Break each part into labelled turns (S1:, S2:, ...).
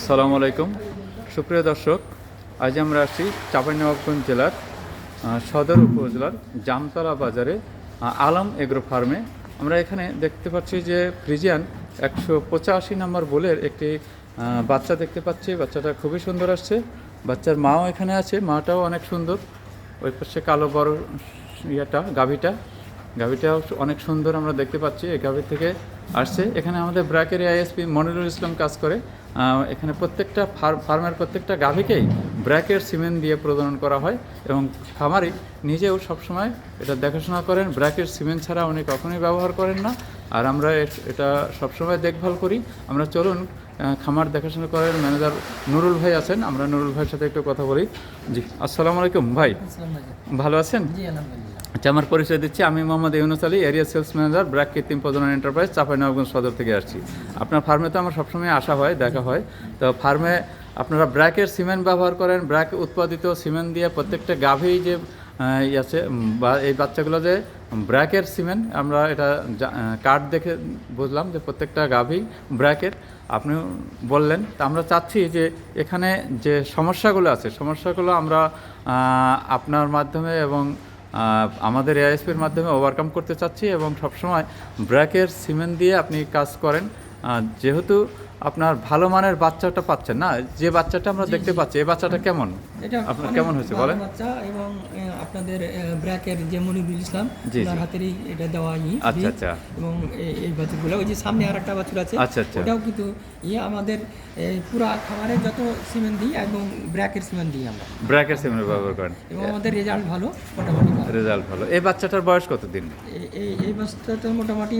S1: আসসালামু আলাইকুম সুপ্রিয় দর্শক, আজ আমরা আসছি চাঁপাইনবাবগঞ্জ জেলার সদর উপজেলার জামতলা বাজারে আলম এগ্রো ফার্মে। আমরা এখানে দেখতে পাচ্ছি যে ফ্রিজিয়ান 185 নম্বর বোলের একটি বাচ্চা দেখতে পাচ্ছি। বাচ্চাটা খুবই সুন্দর আসছে। বাচ্চার মাও এখানে আছে, মাটাও অনেক সুন্দর। ওই পাশে কালো বড় গাভীটাও অনেক সুন্দর আমরা দেখতে পাচ্ছি। এই গাভী থেকে আসছে। এখানে আমাদের ব্র্যাকের আইএসপি মনিরুল ইসলাম কাজ করে। এখানে প্রত্যেকটা ফার্মের প্রত্যেকটা গাভীকেই ব্র্যাকের সিমেন্ট দিয়ে প্রদান করা হয় এবং খামারি নিজেও সবসময় এটা দেখাশোনা করেন। ব্র্যাকের সিমেন্ট ছাড়া উনি কখনোই ব্যবহার করেন না, আর আমরা এটা সবসময় দেখভাল করি। আমরা চলুন, খামার দেখাশোনা করেন ম্যানেজার নুরুল ভাই আছেন, আমরা নুরুল ভাইয়ের সাথে একটু কথা বলি। জি, আসসালামু আলাইকুম ভাই, ভালো আছেন? আচ্ছা, আমার পরিচয় দিচ্ছি, আমি Mohammad Yunus Ali, area sales manager, BRAC কৃত্রিম প্রজনন এন্টারপ্রাইজ, চাঁপাইনবাবগঞ্জ সদর থেকে আসছি। আপনার ফার্মে তো আমার সবসময় আসা হয়, দেখা হয়। তো ফার্মে আপনারা ব্র্যাকের সিমেন্ট ব্যবহার করেন, ব্র্যাক উৎপাদিত সিমেন্ট দিয়ে প্রত্যেকটা গাভী যে আছে বা এই বাচ্চাগুলো যে ব্র্যাকের সিমেন্ট, আমরা এটা কার্ড দেখে বুঝলাম যে প্রত্যেকটা গাভী ব্র্যাকের। আপনি বললেন, তা আমরা চাচ্ছি যে এখানে যে সমস্যাগুলো আছে, সমস্যাগুলো আমরা আপনার মাধ্যমে এবং আমাদের এআইএসপির মাধ্যমে ওভারকাম করতে চাচ্ছি এবং সবসময় ব্র্যাকের সিমেন্ট দিয়ে আপনি কাজ করেন। যেহেতু আপনার ভালো মানের বাচ্চাটা পাচ্ছেন না, যে বাচ্চাটা আমরা দেখতে পাচ্ছি, এই বাচ্চাটা কেমন, আপনার কেমন হয়েছে বলেন?
S2: বাচ্চা এবং আপনাদের ব্র্যাকের যে মনিরুল ইসলাম তার হাতেরই এটা দেওয়া
S1: আচ্ছা আচ্ছা।
S2: এবং এই বাছুরগুলো, ওই যে সামনে আর একটা বাছুর আছে,
S1: আচ্ছা আচ্ছা,
S2: ওটাও কিন্তু আমাদের পুরা খামারের যত সিমেন্ট দিই এবং ব্র্যাকের সিমেন্ট দিই, আমরা
S1: ব্র্যাকের সিমেন্ট ব্যবহার করেন
S2: এবং আমাদের রেজাল্ট ভালো, মোটামুটি
S1: রেজাল্ট ভালো। এই বাচ্চাটার বয়স কতদিন?
S2: এই বাচ্চাটা মোটামুটি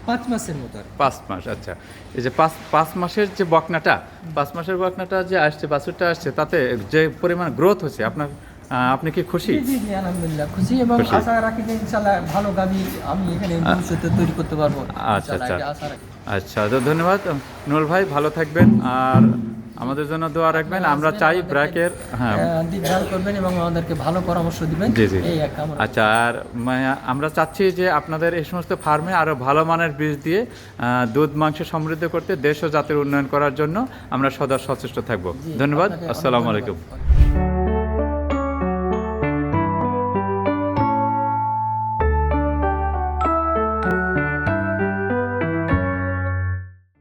S2: 5 মাসের মতো।
S1: 5 মাস। আচ্ছা, এই যে 5 মাসের যে বকনাটা, 5 মাসের বকনাটা যে আসছে, বাছুরটা আসছে, তাতে যে পরিমাণ গ্রোথ হচ্ছে, আপনি কি খুশি?
S2: জি জি, আলহামদুলিল্লাহ খুশি এবং আশা রাখি যে ইনশাআল্লাহ ভালো গাভী আমি এখানে ভবিষ্যতে তৈরি করতে পারবো।
S1: আচ্ছা আচ্ছা আচ্ছা, তো ধন্যবাদ নুরুল ভাই, ভালো থাকবেন আর আমাদের জন্য দোয়া রাখবেন। আমরা চাই ব্র্যাকের
S2: দেখভাল করবেন এবং আমাদেরকে ভালো পরামর্শ দিবেন।
S1: জি জি।
S2: আচ্ছা,
S1: আর আমরা চাচ্ছি যে আপনাদের এই সমস্ত ফার্মে আরও ভালো মানের বীজ দিয়ে দুধ মাংস সমৃদ্ধ করতে, দেশ ও জাতির উন্নয়ন করার জন্য আমরা সদা সচেষ্ট থাকব। ধন্যবাদ, আসসালামু আলাইকুম।